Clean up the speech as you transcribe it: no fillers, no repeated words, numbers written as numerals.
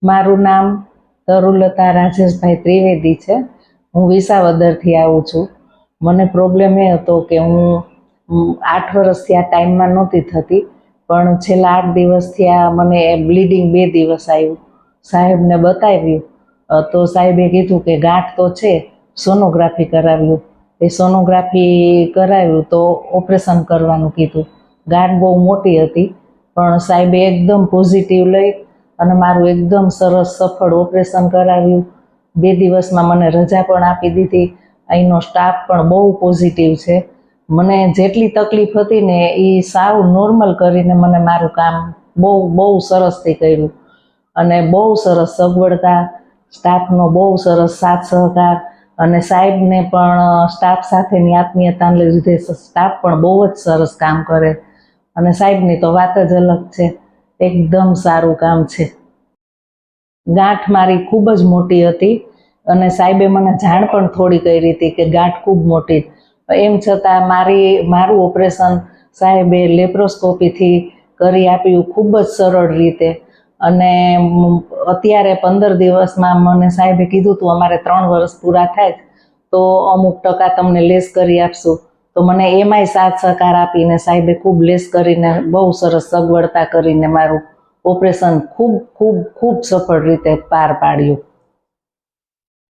મારું નામ તરુલતા રાજેશભાઈ ત્રિવેદી છે। હું વિસાવદરથી આવું છું। મને પ્રોબ્લેમ એ હતો કે હું 8 વર્ષથી આ ટાઈમમાં નહોતી થતી, પણ છેલ્લા 8 દિવસથી આ મને બ્લીડિંગ 2 દિવસ આવ્યું। સાહેબને બતાવ્યું તો સાહેબે કીધું કે ગાંઠ તો છે, સોનોગ્રાફી કરાવ્યું। એ સોનોગ્રાફી કરાવ્યું તો ઓપરેશન કરવાનું કીધું। ગાંઠ બહુ મોટી હતી, પણ સાહેબે એકદમ પોઝિટિવ લઈ અને મારું એકદમ સરસ સફળ ઓપરેશન કરાવ્યું। 2 દિવસમાં મને રજા પણ આપી દીધી। અહીંનો સ્ટાફ પણ બહુ પોઝિટિવ છે। મને જેટલી તકલીફ હતી ને એ સાવ નોર્મલ કરીને મને મારું કામ બહુ સરસથી કર્યું અને બહુ સરસ સગવડતા, સ્ટાફનો બહુ સરસ સાથ સહકાર અને સાહેબને પણ સ્ટાફ સાથેની આત્મીયતાને લીધે સ્ટાફ પણ બહુ જ સરસ કામ કરે અને સાહેબની તો વાત જ અલગ છે। એકદમ સારું કામ છે। ગાંઠ મારી ખૂબ જ મોટી હતી અને સાહેબે મને જાણ પણ થોડી કરી હતી કે ગાંઠ ખૂબ મોટી, એમ છતાં મારું ઓપરેશન સાહેબે લેપ્રોસ્કોપીથી કરી આપ્યું ખૂબ જ સરળ રીતે। અને અત્યારે 15 દિવસમાં મને સાહેબે કીધું હતું અમારે 3 વર્ષ પૂરા થાય તો અમુક ટકા તમને લેસ કરી આપશું, તો મને એમાંય સાથ સહકાર આપીને સાહેબે ખૂબ લેસ કરીને બહુ સરસ સગવડતા કરીને મારું ઓપરેશન ખૂબ સફળ રીતે પાર પાડ્યું।